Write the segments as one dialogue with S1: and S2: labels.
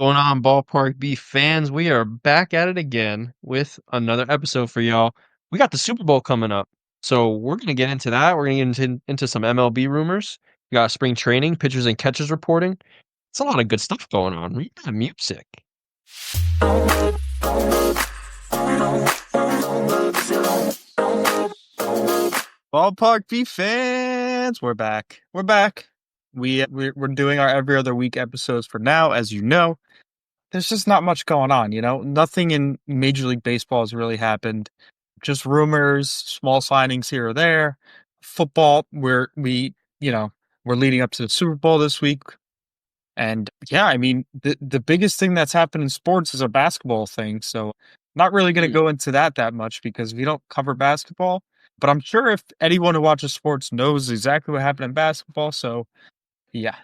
S1: Going on, Ballpark B fans? We are back at it again with another episode for y'all. We got the Super Bowl coming up, so we're gonna get into that. We're gonna get into some MLB rumors. We got spring training, pitchers and catchers reporting. It's a lot of good stuff going on. We got music.
S2: Ballpark B fans, we're back. We're back. We're doing our every other week episodes for now, as you know. There's just not much going on, Nothing in Major League Baseball has really happened. Just rumors, small signings here or there. Football, we're leading up to the Super Bowl this week. And yeah, I mean, the biggest thing that's happened in sports is a basketball thing. So not really going to go into that much because we don't cover basketball. But I'm sure if anyone who watches sports knows exactly what happened in basketball. So yeah.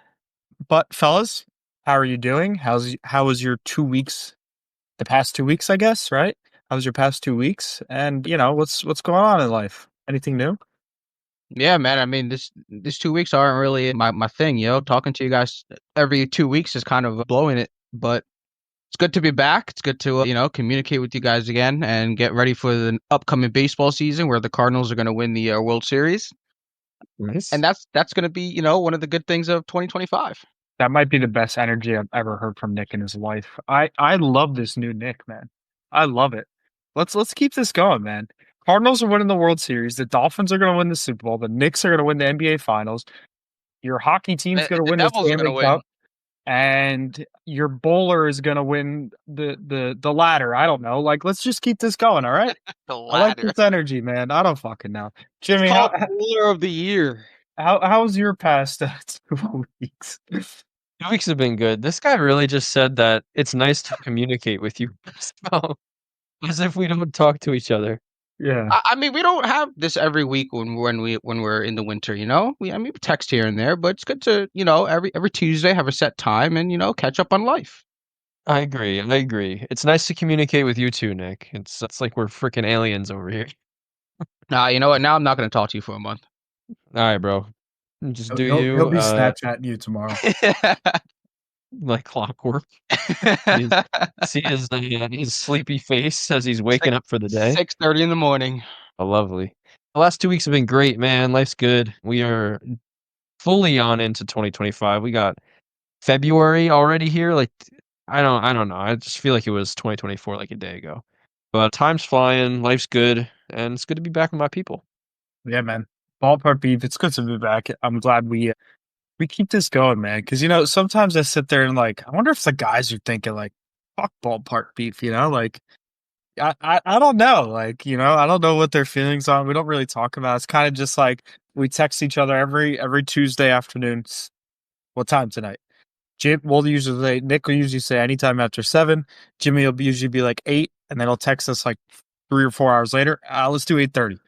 S2: But fellas, how are you doing? How was your 2 weeks? The past 2 weeks, I guess, right? How was your past 2 weeks? And what's going on in life? Anything new?
S3: Yeah, man. I mean, this 2 weeks aren't really my thing. Talking to you guys every 2 weeks is kind of blowing it, but it's good to be back. It's good to communicate with you guys again and get ready for the upcoming baseball season where the Cardinals are going to win the World Series,
S1: Nice.
S3: and that's going to be one of the good things of 2025.
S2: That might be the best energy I've ever heard from Nick in his life. I love this new Nick, man. I love it. Let's keep this going, man. Cardinals are winning the World Series. The Dolphins are going to win the Super Bowl. The Knicks are going to win the NBA Finals. Your hockey team's going to
S3: The
S2: win the
S3: Devils are going to
S2: Stanley
S3: win.
S2: Cup, and your bowler is going to win the ladder. I don't know. Like, let's just keep this going. All right.
S3: The
S2: I like
S3: ladder.
S2: this energy, man. I don't fucking know.
S3: It's
S2: Jimmy,
S3: called Cooler of the Year.
S2: how was your past 2 weeks?
S1: 2 weeks have been good. This guy really just said that it's nice to communicate with you, so, as if we don't talk to each other.
S2: Yeah.
S3: I mean, we don't have this every week when we're in the winter. We text here and there, but it's good to every Tuesday have a set time and catch up on life.
S1: I agree. I agree. It's nice to communicate with you too, Nick. It's like we're freaking aliens over here.
S3: You know what? Now I'm not going to talk to you for a month.
S1: All right, bro. Just do
S2: He'll
S1: you.
S2: be Snapchatting you tomorrow.
S1: Like clockwork. See his sleepy face as he's waking up for the day.
S3: 6:30 in the morning.
S1: Oh, lovely. The last 2 weeks have been great, man. Life's good. We are fully on into 2025. We got February already here. Like I don't know. I just feel like it was 2024 like a day ago. But time's flying. Life's good, and it's good to be back with my people.
S2: Yeah, man. Ballpark beef. It's good to be back. I'm glad we keep this going, man. Because sometimes I sit there and like, I wonder if the guys are thinking like, fuck ballpark beef. Like I don't know. Like I don't know what their feelings are. We don't really talk about it. It's kind of just like we text each other every Tuesday afternoons. What time tonight? Jim will usually say, Nick will usually say anytime after 7. Jimmy will usually be like 8, and then he'll text us like 3 or 4 hours later. Let's do 8:30.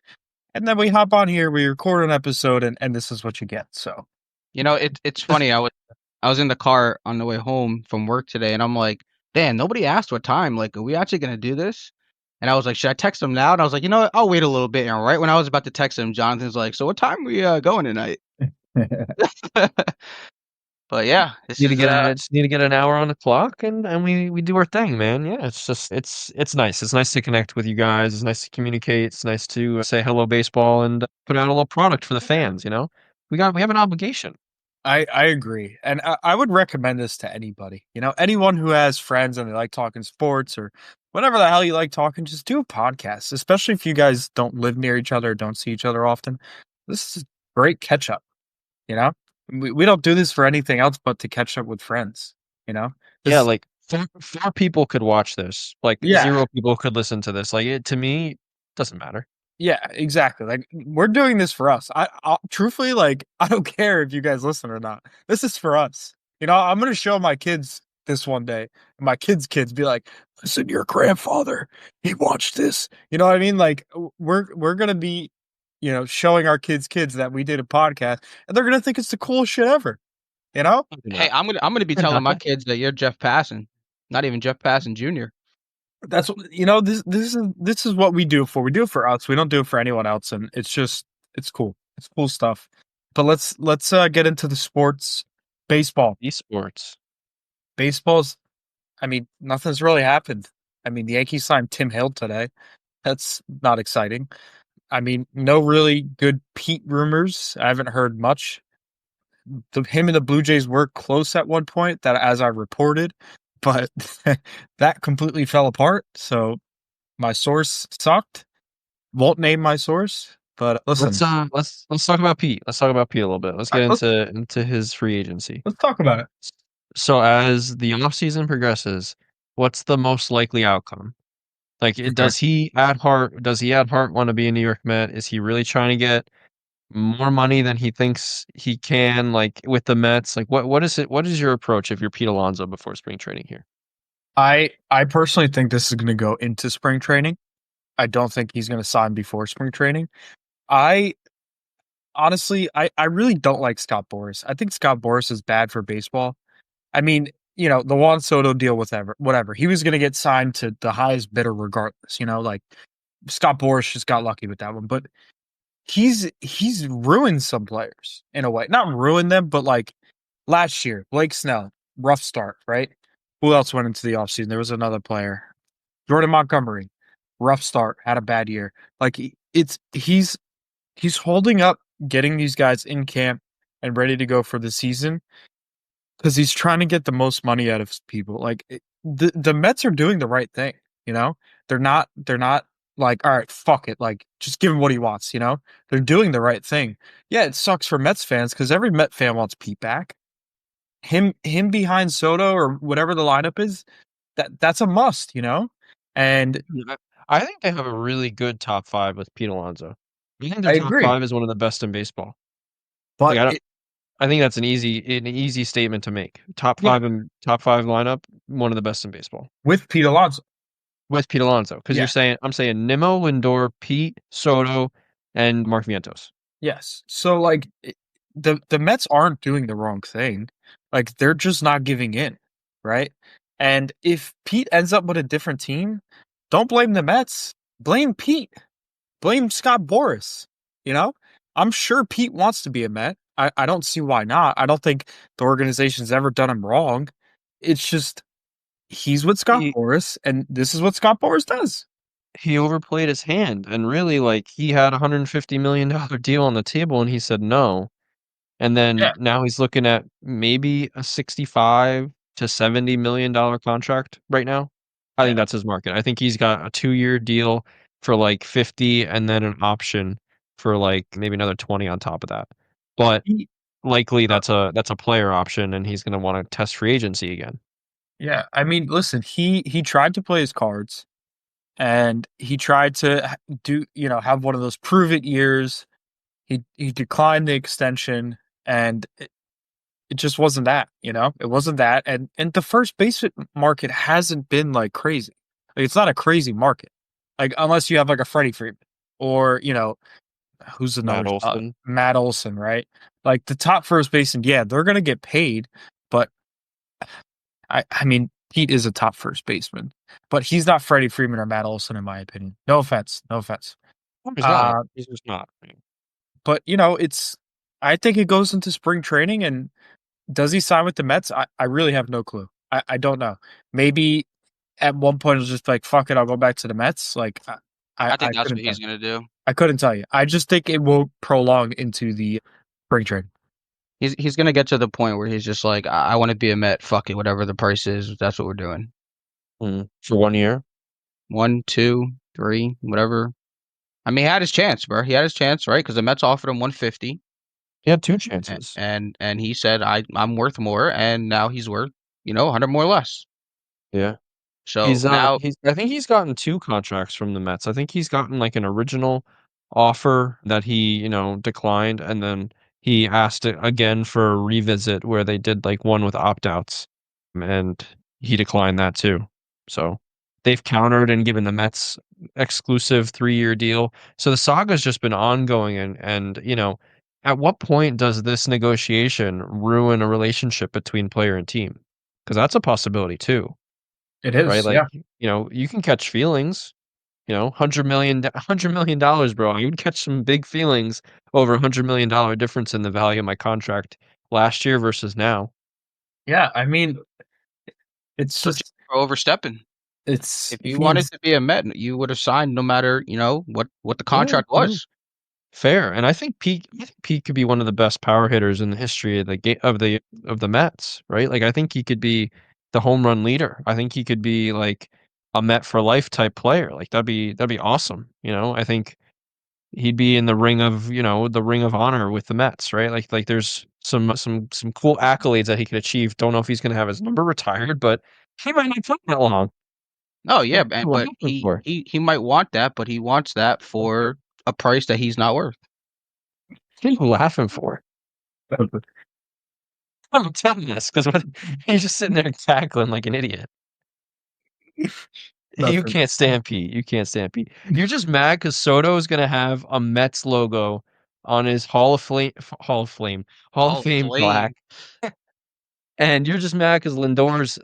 S2: And then we hop on here, we record an episode, and this is what you get. So,
S3: It's funny. I was in the car on the way home from work today, and I'm like, "Dan, nobody asked what time. Like, are we actually gonna do this?" And I was like, "Should I text him now?" And I was like, "You know what? I'll wait a little bit." And right when I was about to text him, Jonathan's like, "So what time we going tonight?" But yeah, this
S1: Need to
S3: is
S1: get just need to get an hour on the clock, and we do our thing, man. Yeah, it's just it's nice. It's nice to connect with you guys. It's nice to communicate. It's nice to say hello baseball and put out a little product for the fans. We have an obligation.
S2: I agree. And I would recommend this to anybody. Anyone who has friends and they like talking sports or whatever the hell you like talking, just do a podcast, especially if you guys don't live near each other or don't see each other often. This is great catch up. You know, we don't do this for anything else but to catch up with friends.
S1: Yeah,
S2: This,
S1: like four people could watch this. Like
S2: yeah,
S1: 0 people could listen to this. Like to me, doesn't matter.
S2: yeah, exactly. Like we're doing this for us. I truthfully, like, I don't care if you guys listen or not. This is for us. I'm gonna show my kids this one day, and my kids be like, "Listen, your grandfather, he watched this." You know what I mean? Like, we're gonna be, showing our kids that we did a podcast, and they're gonna think it's the coolest shit ever. You know?
S3: hey, I'm gonna be telling my kids that you're Jeff Passan, not even Jeff Passan Jr.
S2: That's what this is what we do for. We do it for us. We don't do it for anyone else, and it's cool. It's cool stuff. But let's get into the sports. Baseball.
S1: Esports.
S2: Baseball's I mean, nothing's really happened. I mean, the Yankees signed Tim Hill today. That's not exciting. I mean, no really good Pete rumors. I haven't heard much. Him and the Blue Jays were close at one point, that as I reported, but that completely fell apart. So my source sucked. Won't name my source, but listen.
S1: Let's talk about Pete. Let's talk about Pete a little bit. Let's get into his free agency.
S2: Let's talk about it.
S1: So as the offseason progresses, what's the most likely outcome? Like, does he at heart want to be a New York Met? Is he really trying to get more money than he thinks he can, like, with the Mets? Like, what is your approach if you're Pete Alonso before spring training here?
S2: I personally think this is going to go into spring training. I don't think he's going to sign before spring training. I honestly really don't like Scott Boras. I think Scott Boras is bad for baseball. I mean, the Juan Soto deal, whatever. He was going to get signed to the highest bidder regardless. Like Scott Boras just got lucky with that one, but he's ruined some players in a way. Not ruined them, but like last year, Blake Snell, rough start, right? Who else went into the offseason? There was another player, Jordan Montgomery, rough start, had a bad year. Like he's holding up, getting these guys in camp and ready to go for the season because he's trying to get the most money out of people. Like the Mets are doing the right thing. They're not like, all right, fuck it, like just give him what he wants. They're doing the right thing. Yeah, it sucks for Mets fans because every Met fan wants Pete back. Him behind Soto or whatever the lineup is, that's a must. And
S1: I think they have a really good top 5 with Pete Alonso. I think
S2: I
S1: their top
S2: agree.
S1: 5 is one of the best in baseball.
S2: But
S1: Like, I think that's an easy statement to make. Top 5 lineup, one of the best in baseball.
S2: With Pete Alonso.
S1: With Pete Alonso, because
S2: Yeah.
S1: I'm saying Nimmo, Lindor, Pete, Soto, and Mark Vientos.
S2: Yes. So like the Mets aren't doing the wrong thing. Like they're just not giving in, right? And if Pete ends up with a different team, don't blame the Mets. Blame Pete. Blame Scott Boras. I'm sure Pete wants to be a Met. I don't see why not. I don't think the organization's ever done him wrong. It's just he's with Scott Boras, and this is what Scott Boras does.
S1: He overplayed his hand, and really, like, he had a $150 million deal on the table, and he said no. And then now he's looking at maybe a $65 to $70 million contract right now. I think that's his market. I think he's got a 2-year deal for like 50 and then an option for like maybe another 20 on top of that. But likely that's a player option, and he's going to want to test free agency again.
S2: Yeah, I mean, listen, he tried to play his cards, and he tried to have one of those prove it years. He declined the extension, and it just wasn't that. It wasn't that, and the first base market hasn't been like crazy. Like it's not a crazy market, like unless you have like a Freddie Freeman or who's another Matt Olson, right? Like the top first baseman, yeah, they're gonna get paid, but I mean, Pete is a top first baseman, but he's not Freddie Freeman or Matt Olson, in my opinion. No offense.
S1: He's not. He's just not.
S2: But I think it goes into spring training, and does he sign with the Mets? I really have no clue. I don't know. Maybe at one point it's just like, fuck it, I'll go back to the Mets. Like
S3: I think that's what he's gonna do.
S2: I couldn't tell you. I just think it will prolong into the spring training.
S3: He's gonna get to the point where he's just like, I want to be a Met. Fuck it, whatever the price is, that's what we're doing.
S1: For 1 year,
S3: 1, 2, 3, whatever. I mean, he had his chance, bro. He had his chance, right? Because the Mets offered him 150.
S1: He had 2 chances,
S3: and he said, I'm worth more, and now he's worth 100 more less.
S1: Yeah.
S3: So
S1: I think he's gotten 2 contracts from the Mets. I think he's gotten like an original offer that he, declined, and then he asked it again for a revisit where they did like one with opt-outs, and he declined that too. So they've countered and given the Mets exclusive 3-year deal. So the saga's just been ongoing, and at what point does this negotiation ruin a relationship between player and team? Because that's a possibility too.
S2: It is,
S1: right? Like, you can catch feelings. $100 million, bro. I would catch some big feelings over $100 million difference in the value of my contract last year versus now.
S2: Yeah, I mean, it's
S3: so
S2: just
S3: for overstepping.
S2: It's
S3: If you wanted to be a Met, you would have signed no matter what the contract
S1: Yeah.
S3: was.
S1: Fair, and I think Pete could be one of the best power hitters in the history of the Mets, right? Like I think he could be the home run leader. I think he could be like a Met for life type player. Like that'd be awesome. I think he'd be in the ring of honor with the Mets, right? Like there's some cool accolades that he could achieve. Don't know if he's gonna have his number retired, but he might not take that long.
S3: Oh yeah,
S1: What are you
S3: but
S1: laughing for?
S3: he might want that, but he wants that for a price that he's not worth.
S1: What are you laughing for? I'm telling this because he's just sitting there cackling like an idiot. You
S2: Nothing.
S1: can't stand Pete. You can't stand Pete. You're just mad because Soto is gonna have a Mets logo on his Hall of Fame
S3: Flame.
S1: plaque, and you're just mad because Lindor's.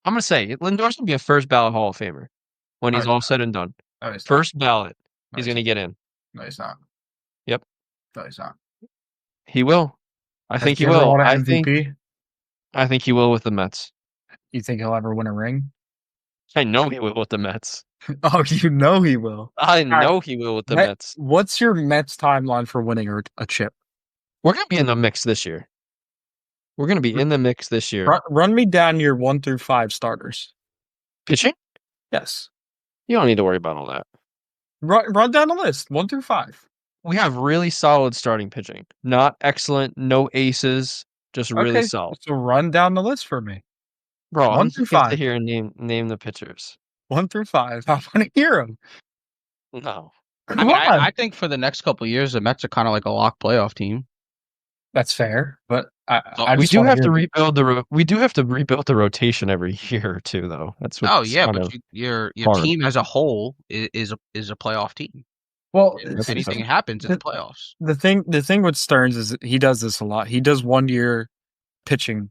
S1: I'm gonna say Lindor's gonna be a first ballot Hall of Famer when he's
S2: No,
S1: all said and done.
S2: no, he's not.
S1: First ballot,
S2: No,
S1: he's
S2: he's
S1: gonna get in.
S2: No, he's not.
S1: Yep,
S2: No, he's not.
S1: he will. I
S2: Has
S1: think he
S2: he ever
S1: will.
S2: won
S1: I
S2: an
S1: think
S2: MVP?
S1: I think he will with the Mets.
S2: You think he'll ever win a ring?
S1: I know he will with the Mets.
S2: Oh, you know he will.
S1: I
S2: right.
S1: know he will with the Mets.
S2: What's your Mets timeline for winning a chip?
S1: We're gonna be in the mix this year. We're gonna be in the mix this year.
S2: Run me down your 1 through 5 starters.
S1: Pitching?
S2: Yes.
S1: You don't need to worry about all that.
S2: Run down the list, 1 through 5.
S1: We have really solid starting pitching. Not excellent, no aces, just really solid.
S2: So run down the list for me.
S1: Bro,
S2: 1
S1: I'm
S2: through
S1: just gonna
S2: 5.
S1: sit here and name the pitchers.
S2: 1 through 5. I want to hear them.
S1: No.
S3: I think for the next couple of years, the Mets are kind of like a lock playoff team.
S2: That's fair, but
S1: we do have to rebuild the rotation every year or two, though. That's what.
S3: Oh yeah, but your
S1: hard.
S3: team as a whole is a playoff team.
S2: Well,
S3: if anything happens in the playoffs.
S2: The thing with Stearns is he does this a lot. He does 1 year pitching,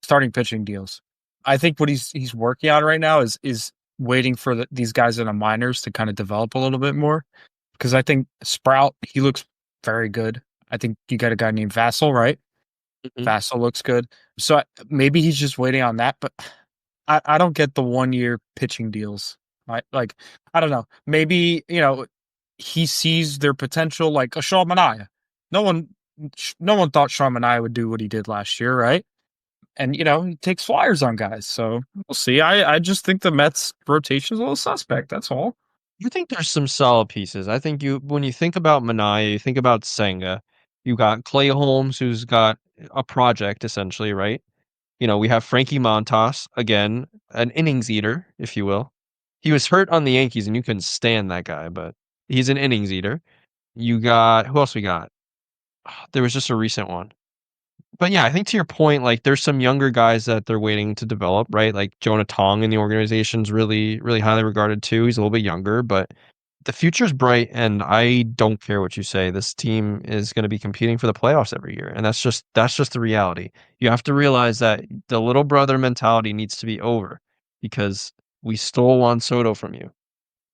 S2: starting pitching deals. I think what he's working on right now is waiting for these guys in the minors to kind of develop a little bit more. Because I think Sprout, he looks very good. I think you got a guy named Vassell, right? Mm-hmm. Vassell looks good. So maybe he's just waiting on that. But I don't get the 1 year pitching deals. Right? Like, I don't know. Maybe, he sees their potential like a Sean Manaea. No one thought Sean Manaea would do what he did last year, right? And he takes flyers on guys, so we'll see. I just think the Mets rotation is a little suspect. That's all.
S1: You think there's some solid pieces. I think when you think about Manaea, you think about Senga. You got Clay Holmes, who's got a project essentially, right? We have Frankie Montas, again, an innings eater, if you will. He was hurt on the Yankees, and you couldn't stand that guy, but he's an innings eater. You got who else we got? There was just a recent one. But yeah, I think to your point, like there's some younger guys that they're waiting to develop, right? Like Jonah Tong in the organization's really, really highly regarded too. He's a little bit younger, but the future's bright, and I don't care what you say. This team is going to be competing for the playoffs every year, and that's just the reality. You have to realize that the little brother mentality needs to be over because we stole Juan Soto from you.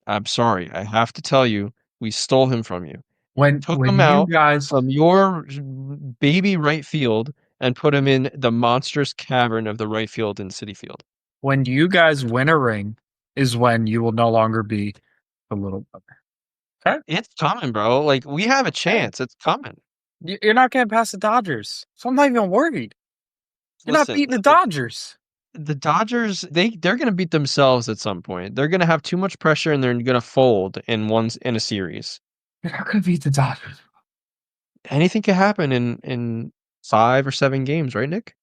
S1: I'm sorry, I have to tell you, we stole him from you. Took him out from your baby right field and put him in the monstrous cavern of the right field in Citi Field.
S2: When you guys win a ring is when you will no longer be a little brother. Okay?
S1: It's coming, bro. Like, we have a chance. It's coming.
S2: You're not getting past the Dodgers, so I'm not even worried. You're not beating the Dodgers.
S1: The Dodgers, they're going to beat themselves at some point. They're going to have too much pressure, and they're going to fold in a series.
S2: You're not going to beat the Dodgers.
S1: Anything can happen in 5 or 7 games, right, Nick?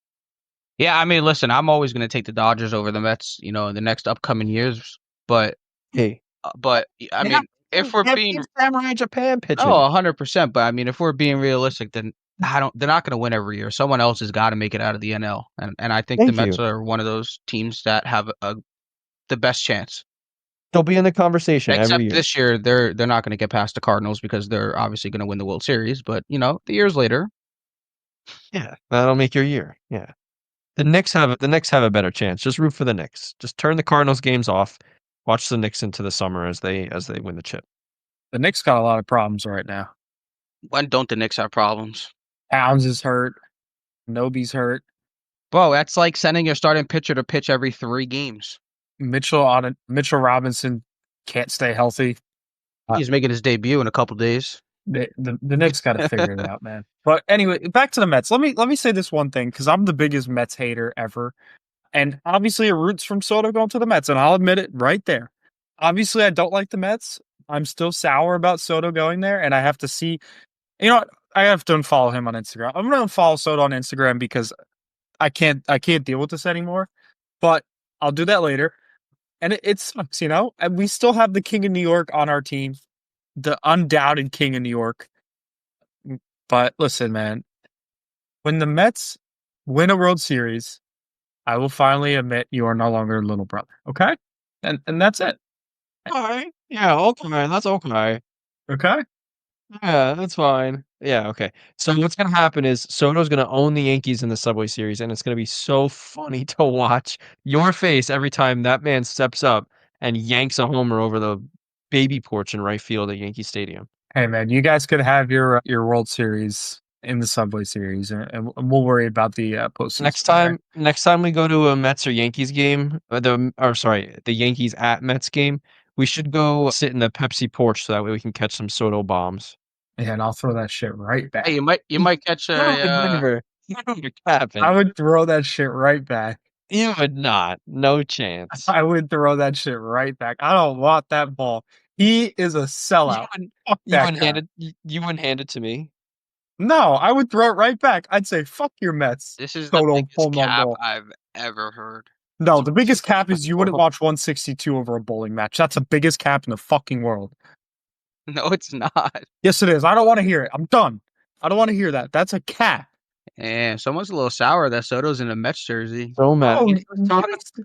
S3: Yeah, I mean, listen, I'm always going to take the Dodgers over the Mets, in the next upcoming years. But
S1: hey,
S3: I mean, if we're being
S1: Samurai Japan pitching,
S3: 100%. But I mean, if we're being realistic, then they're not going to win every year. Someone else has got to make it out of the NL, and I think the Mets are one of those teams that have the best chance.
S1: They'll be in the conversation
S3: Except
S1: every year.
S3: This year, they're not going to get past the Cardinals because they're obviously going to win the World Series. But the years later,
S1: yeah, that'll make your year. Yeah, the Knicks have a better chance. Just root for the Knicks. Just turn the Cardinals games off. Watch the Knicks into the summer as they win the chip.
S2: The Knicks got a lot of problems right now.
S3: When don't the Knicks have problems?
S2: Towns is hurt. Nobi's hurt.
S3: Bro, that's like sending your starting pitcher to pitch every 3 games.
S2: Mitchell Robinson can't stay healthy.
S3: He's making his debut in a couple days.
S2: The Knicks got to figure it out, man. But anyway, back to the Mets. Let me say this one thing because I'm the biggest Mets hater ever, and obviously it roots from Soto going to the Mets, and I'll admit it right there. Obviously, I don't like the Mets. I'm still sour about Soto going there, and I have to see. You know what? I have to unfollow him on Instagram. I'm going to unfollow Soto on Instagram because I can't deal with this anymore. But I'll do that later. And it sucks, and we still have the King of New York on our team, the undoubted King of New York. But listen, man, when the Mets win a World Series, I will finally admit you are no longer a little brother. Okay? And that's it.
S1: Okay. Yeah, okay, that's okay.
S2: Okay?
S1: Yeah, that's fine. Yeah, okay. So what's gonna happen is Soto's gonna own the Yankees in the Subway Series, and it's gonna be so funny to watch your face every time that man steps up and yanks a homer over the baby porch in right field at Yankee Stadium.
S2: Hey, man, you guys could have your World Series in the Subway Series, and we'll worry about the postseason.
S1: Next time we go to a Mets or Yankees game, the Yankees at Mets game, we should go sit in the Pepsi porch so that way we can catch some Soto bombs.
S2: Yeah, and I'll throw that shit right back.
S3: Hey, you might catch
S1: You would
S3: a
S1: never. You're capping.
S2: I would throw that shit right back.
S1: You would not. No chance.
S2: I would throw that shit right back. I don't want that ball. He is a sellout. Fuck that guy.
S1: You wouldn't hand it to me.
S2: No, I would throw it right back. I'd say, "Fuck your Mets."
S3: This is the
S2: Total
S3: biggest
S2: home run
S3: cap
S2: ball.
S3: I've ever heard.
S2: No, the biggest cap is you wouldn't watch 162 over a bowling match. That's the biggest cap in the fucking world.
S3: No, it's not.
S2: Yes, it is. I don't want to hear it. I'm done. I don't want to hear that. That's a cap.
S3: And someone's a little sour that Soto's in a Mets jersey.
S1: So mad.
S2: Oh,
S1: He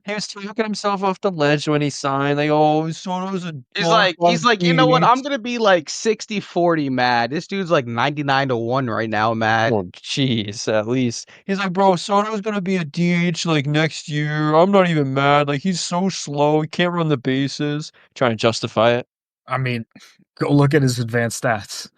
S1: was talking himself off the ledge when he signed. Like, oh, Soto's a.
S3: He's like, you know what? I'm gonna be like 60-40 mad. This dude's like 99-1 right now, mad.
S1: Oh, jeez, at least. He's like, bro, Soto's gonna be a DH like next year. I'm not even mad. Like, he's so slow. He can't run the bases. Trying to justify it.
S2: I mean, go look at his advanced stats.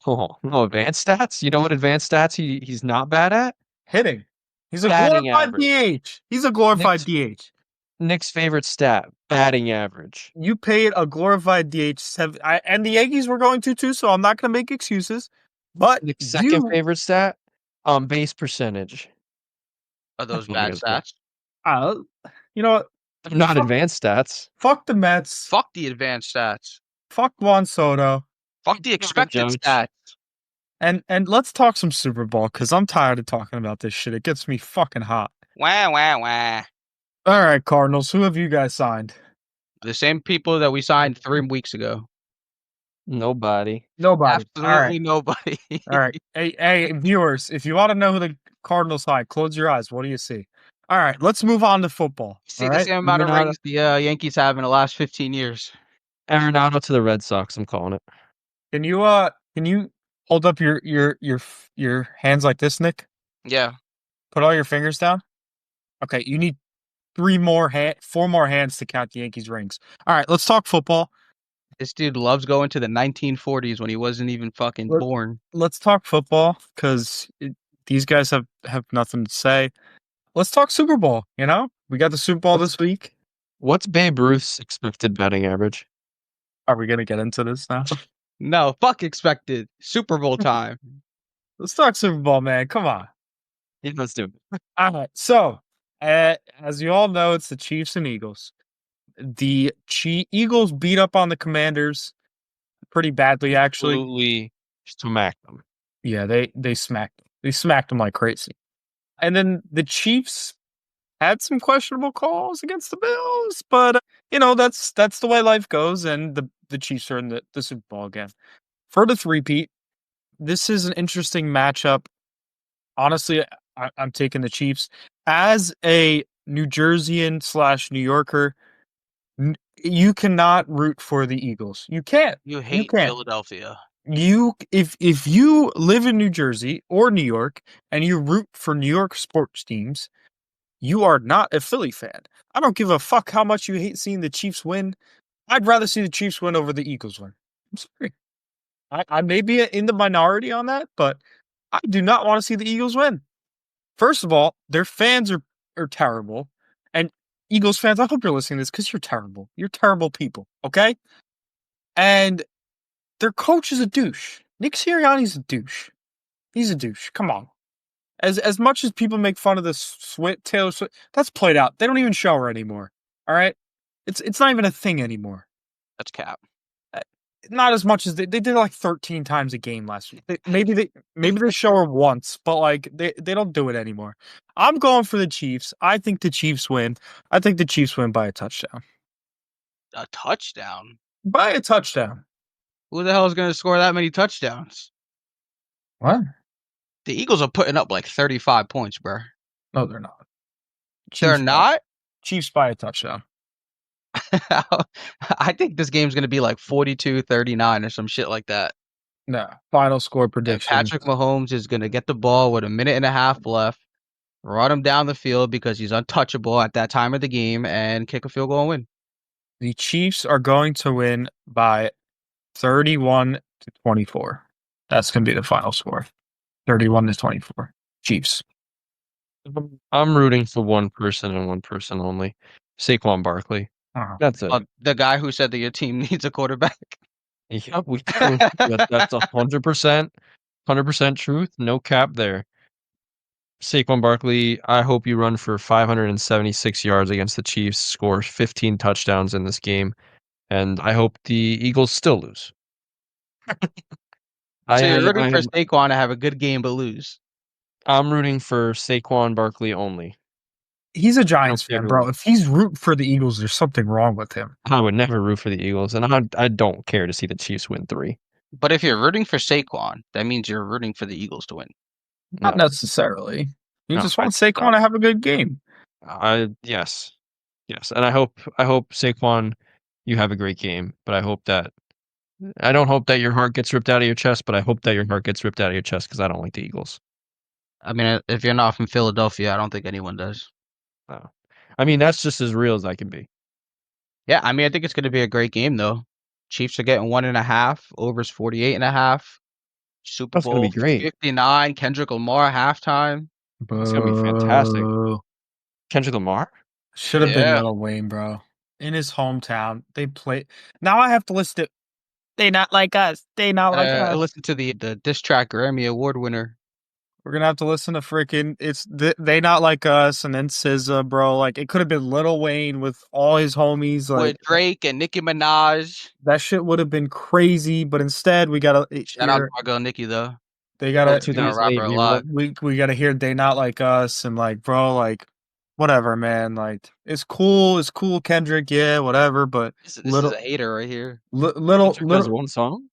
S1: Oh, no advanced stats? You know what advanced stats he's not bad at?
S2: Hitting. He's a
S1: Batting
S2: glorified
S1: average.
S2: DH. He's a glorified DH.
S1: Nick's favorite stat, batting average.
S2: You paid a glorified DH and the Yankees were going to too, so I'm not going to make excuses. But
S1: Nick's second favorite stat, base percentage.
S3: Are those bad stats?
S2: You know what?
S1: They're not advanced stats.
S2: Fuck the Mets.
S3: Fuck the advanced stats.
S2: Fuck Juan Soto.
S3: Fuck the expected stats.
S2: And let's talk some Super Bowl because I'm tired of talking about this shit. It gets me fucking hot.
S3: Wah, wah, wah.
S2: All right, Cardinals. Who have you guys signed?
S3: The same people that we signed 3 weeks ago.
S1: Nobody.
S3: Absolutely nobody.
S2: All right. Hey, viewers, if you want to know who the Cardinals signed, close your eyes. What do you see? All right, let's move on to football.
S3: See the same amount of rings the Yankees have in the last 15 years.
S1: Arenado to the Red Sox. I'm calling it.
S2: Can you hold up your hands like this, Nick?
S3: Yeah.
S2: Put all your fingers down. Okay, you need 4 more hands to count the Yankees rings. All right, let's talk football.
S3: This dude loves going to the 1940s when he wasn't even fucking born.
S2: Let's talk football because these guys have nothing to say. Let's talk Super Bowl. We got the Super Bowl this week.
S1: What's Babe Ruth's expected batting average?
S2: Are we gonna get into this now?
S3: No, fuck expected. Super Bowl time.
S2: Let's talk Super Bowl, man. Come on.
S1: Yeah, let's do it.
S2: All right. So, as you all know, it's the Chiefs and Eagles. The Eagles beat up on the Commanders pretty badly, actually.
S1: Absolutely smacked them.
S2: Yeah, they smacked them. They smacked them like crazy. And then the Chiefs had some questionable calls against the Bills, but that's the way life goes, and the Chiefs are in the Super Bowl again. For the three-peat, this is an interesting matchup. Honestly, I'm taking the Chiefs. As a New Jerseyan / New Yorker, you cannot root for the Eagles. You can't.
S3: You hate Philadelphia.
S2: If you live in New Jersey or New York and you root for New York sports teams, you are not a Philly fan. I don't give a fuck how much you hate seeing the Chiefs win. I'd rather see the Chiefs win over the Eagles win. I'm sorry. I may be in the minority on that, but I do not want to see the Eagles win. First of all, their fans are terrible. And Eagles fans, I hope you're listening to this because you're terrible. You're terrible people, okay? And their coach is a douche. Nick Sirianni's a douche. He's a douche. Come on. As much as people make fun of the Taylor Swift, that's played out. They don't even show her anymore. All right? It's not even a thing anymore.
S3: That's cap.
S2: Not as much as they did like 13 times a game last week. Maybe they show her once, but like they don't do it anymore. I'm going for the Chiefs. I think the Chiefs win. I think the Chiefs win by a touchdown.
S3: A touchdown?
S2: By a touchdown.
S3: Who the hell is going to score that many touchdowns?
S2: What?
S3: The Eagles are putting up like 35 points, bro.
S2: No, they're not.
S3: They're not?
S2: Chiefs by a touchdown.
S3: I think this game's going to be like 42-39 or some shit like that.
S2: No. Final score
S3: And
S2: prediction.
S3: Patrick Mahomes is going to get the ball with a minute and a half left, run him down the field because he's untouchable at that time of the game, and kick a field goal and win.
S2: The Chiefs are going to win by 31-24. That's going to be the final score. 31-24. Chiefs.
S1: I'm rooting for one person and one person only. Saquon Barkley. That's it.
S3: The guy who said that your team needs a quarterback.
S1: Yep, we do. That's 100% truth. No cap there. Saquon Barkley, I hope you run for 576 yards against the Chiefs, score 15 touchdowns in this game, and I hope the Eagles still lose.
S3: So you're rooting for Saquon to have a good game but lose.
S1: I'm rooting for Saquon Barkley only.
S2: He's a Giants fan, bro. If he's rooting for the Eagles, there's something wrong with him.
S1: I would never root for the Eagles, and I don't care to see the Chiefs win 3.
S3: But if you're rooting for Saquon, that means you're rooting for the Eagles to win.
S2: Not necessarily. You just want Saquon to have a good game.
S1: Yes, and I hope Saquon, you have a great game. But I don't hope that your heart gets ripped out of your chest. But I hope that your heart gets ripped out of your chest because I don't like the Eagles.
S3: I mean, if you're not from Philadelphia, I don't think anyone does.
S1: No. I mean, that's just as real as I can be.
S3: Yeah, I mean, I think it's going to be a great game, though. Chiefs are getting 1.5. Over's 48.5. Super
S1: That's
S3: Bowl
S1: gonna be great.
S3: 59. Kendrick Lamar halftime.
S1: It's gonna be fantastic. Kendrick Lamar
S2: should have been Lil Wayne, bro. In his hometown, they play. Now I have to listen to. They not like us. They not like us.
S3: Listen to the diss track Grammy Award winner.
S2: We're gonna have to listen to freaking They Not Like Us and then SZA, bro. Like it could have been Lil Wayne with all his homies, like
S3: with Drake and Nicki Minaj.
S2: That shit would have been crazy, but instead we gotta
S3: shout out to our girl Nicki though.
S2: They gotta we gotta hear They Not Like Us and like, bro, like whatever, man. Like it's cool, Kendrick, yeah, whatever. But
S3: this is a hater right here.
S2: Little
S1: one song.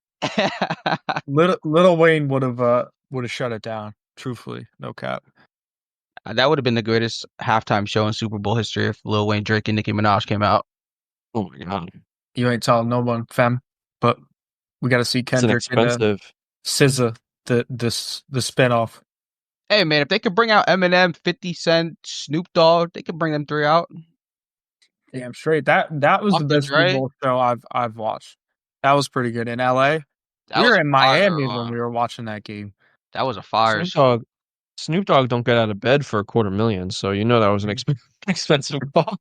S2: Little Wayne would have shut it down. Truthfully, no cap.
S3: That would have been the greatest halftime show in Super Bowl history if Lil Wayne, Drake, and Nicki Minaj came out.
S1: Oh my god!
S2: You ain't telling no one, fam. But we got to see Kendrick and SZA, the spinoff.
S3: Hey man, if they could bring out Eminem, 50 Cent, Snoop Dogg, they could bring them 3 out.
S2: Damn straight. That was the best Super Bowl show I've watched. That was pretty good in LA. We were in Miami when we were watching that game.
S3: That was a fire.
S1: Snoop Dogg don't get out of bed for $250,000, so you know that was an expensive ball.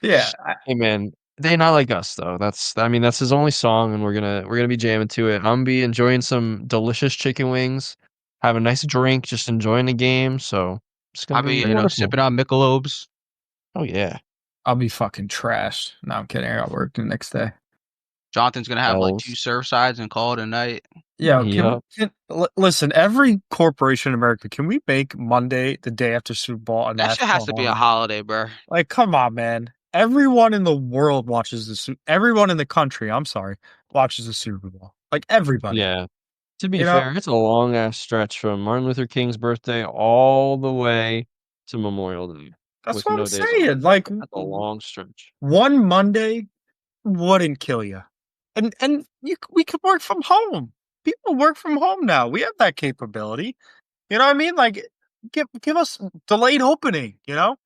S2: Yeah.
S1: Hey man, They Not Like Us though. That's his only song, and we're gonna be jamming to it. I'm gonna be enjoying some delicious chicken wings, have a nice drink, just enjoying the game. So it's gonna be
S3: sipping on Michelob's.
S1: Oh yeah.
S2: I'll be fucking trashed. No, I'm kidding. I got work the next day.
S3: Jonathan's gonna have like 2 surf sides and call it a night.
S2: Yeah. Listen, every corporation in America, can we make Monday the day after Super Bowl?
S3: That shit has to be a holiday, bro.
S2: Like, come on, man. Everyone in the world watches everyone in the country, I'm sorry, watches the Super Bowl. Like everybody.
S1: Yeah. To be fair, it's a long ass stretch from Martin Luther King's birthday all the way to Memorial Day.
S2: That's what I'm saying. Like
S1: that's a long stretch.
S2: One Monday wouldn't kill you. And we could work from home. People work from home now. We have that capability. You know what I mean? Like give us delayed opening, you know?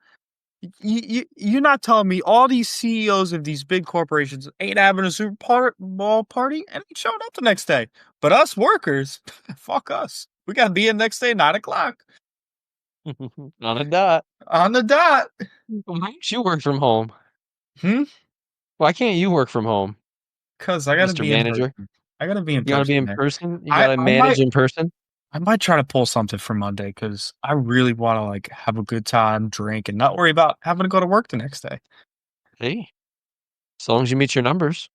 S2: You're not telling me all these CEOs of these big corporations ain't having a Super Bowl party and ain't showing up the next day. But us workers, fuck us. We gotta be in next day, 9:00.
S1: On a dot.
S2: On the dot.
S1: Why don't you work from home?
S2: Hmm?
S1: Why can't you work from home,
S2: Because I gotta
S1: Mr.
S2: be in
S1: Manager?
S2: person. I gotta be in
S1: You gotta be
S2: person,
S1: in
S2: man.
S1: person? You
S2: I,
S1: gotta
S2: I might
S1: manage in person?
S2: I might try to pull something for Monday because I really want to like have a good time, drink, and not worry about having to go to work the next day.
S1: Hey, as long as you meet your numbers.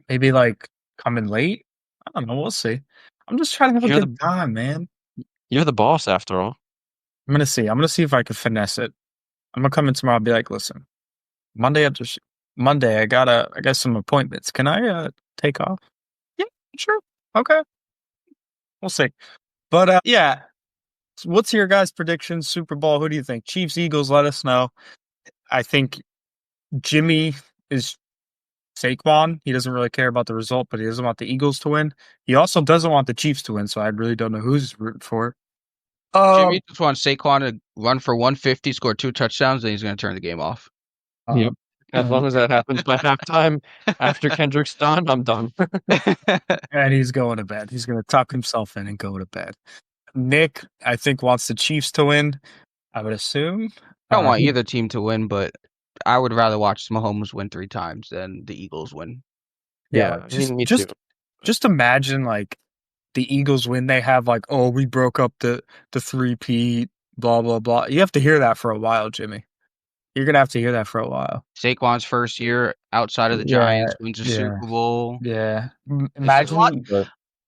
S2: Maybe like coming late. I don't know. We'll see. I'm just trying to have a
S1: You're
S2: good
S1: the
S2: time, man.
S1: you're the boss after all.
S2: I'm gonna see. I'm gonna see if I can finesse it. I'm gonna come in tomorrow and be like, listen, Monday after Monday, I got some appointments. Can I take off? Yeah, sure. Okay. We'll see. But yeah. So what's your guys' predictions? Super Bowl, who do you think? Chiefs, Eagles, let us know. I think Jimmy is Saquon. He doesn't really care about the result, but he doesn't want the Eagles to win. He also doesn't want the Chiefs to win, so I really don't know who's rooting for.
S3: Jimmy just wants Saquon to run for 150, score 2 touchdowns, then he's going to turn the game off.
S1: Yep. As long as that happens by halftime after Kendrick's done, I'm done.
S2: And he's going to bed. He's going to tuck himself in and go to bed. Nick, I think, wants the Chiefs to win. I would assume.
S3: I don't want either team to win, but I would rather watch Mahomes win 3 times than the Eagles win.
S2: Yeah,
S1: Yeah,
S2: like,
S1: me too.
S2: just imagine like the Eagles win. They have like, oh, we broke up the three-peat, blah blah blah. You have to hear that for a while, Jimmy. You're gonna have to hear that for a while.
S3: Saquon's first year outside of the Giants wins a Super Bowl.
S2: Yeah.
S3: Imagine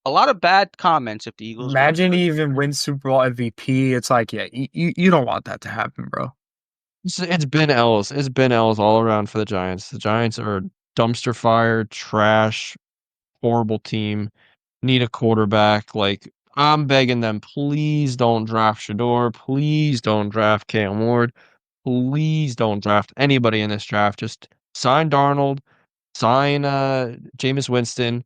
S3: a lot of bad comments if the Eagles
S2: Imagine
S3: win.
S2: he even wins Super Bowl MVP. It's like, yeah, you don't want that to happen, bro.
S1: It's been L's. It's been L's all around for the Giants. The Giants are dumpster fire, trash, horrible team. Need a quarterback. Like, I'm begging them, please don't draft Shador. Please don't draft Cam Ward. Please don't draft anybody in this draft. Just sign Darnold, sign Jameis Winston,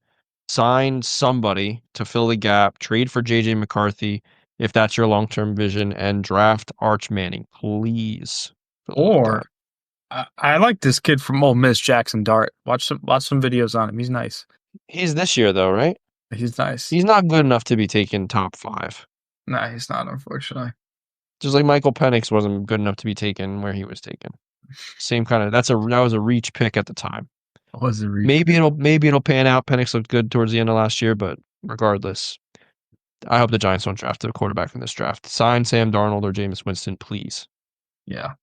S1: sign somebody to fill the gap, trade for JJ McCarthy if that's your long-term vision, and draft Arch Manning, please. For the love of
S2: Or I like this kid from Ole Miss, Jackson Dart. Watch some videos on him. He's nice.
S1: He's this year though, right?
S2: He's nice.
S1: He's not good enough to be taken top 5.
S2: Nah, he's not, unfortunately.
S1: Just like Michael Penix wasn't good enough to be taken where he was taken. Same kind of that was a reach pick at the time.
S2: Was a reach.
S1: Maybe it'll pan out. Penix looked good towards the end of last year, but regardless, I hope the Giants don't draft a quarterback in this draft. Sign Sam Darnold or Jameis Winston, please.
S2: Yeah.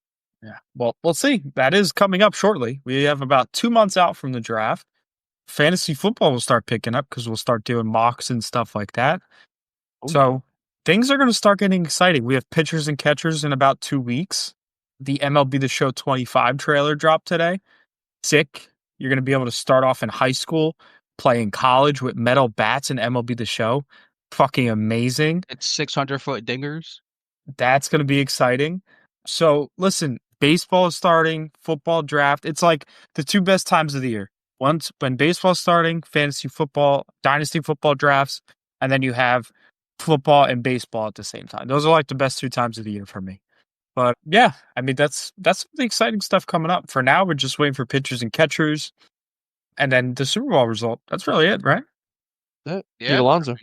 S2: Yeah. Well, we'll see. That is coming up shortly. We have about 2 months out from the draft. Fantasy football will start picking up because we'll start doing mocks and stuff like that. So things are going to start getting exciting. We have pitchers and catchers in about 2 weeks. The MLB The Show 25 trailer dropped today. Sick. You're going to be able to start off in high school, play in college with metal bats in MLB The Show. Fucking amazing.
S3: It's 600-foot dingers.
S2: That's going to be exciting. So listen, baseball is starting, football draft. It's like the 2 best times of the year. Once when baseball's starting, fantasy football, dynasty football drafts, and then you have football and baseball at the same time. Those are like the best 2 times of the year for me. But yeah, I mean that's the exciting stuff coming up. For now, we're just waiting for pitchers and catchers, and then the Super Bowl result. That's really it, right?
S1: Pete Alonso.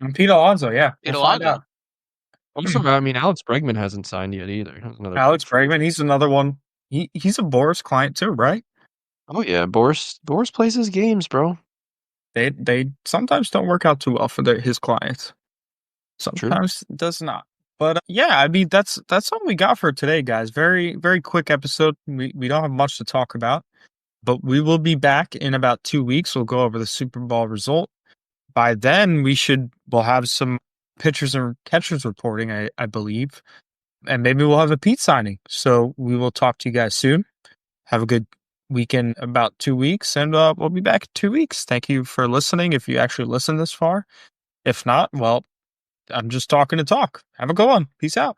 S2: And Pete Alonso, yeah.
S3: Pete
S2: We'll find
S3: Alonso.
S2: out.
S1: Also, I mean, Alex Bregman hasn't signed yet either.
S2: Alex Bregman, he's another one. He's a Boras client too, right?
S1: Oh yeah, Boris plays his games, bro.
S2: They sometimes don't work out too well for his clients. Sometimes it does not. But yeah, I mean that's all we got for today, guys. Very very quick episode. We don't have much to talk about, but we will be back in about 2 weeks. We'll go over the Super Bowl result. By then, we'll have some pitchers and catchers reporting, I believe, and maybe we'll have a Pete signing. So we will talk to you guys soon. Have a good weekend, about 2 weeks, and we'll be back in 2 weeks. Thank you for listening. If you actually listen this far, if not, well, I'm just talking to talk. Have a good one. Peace out.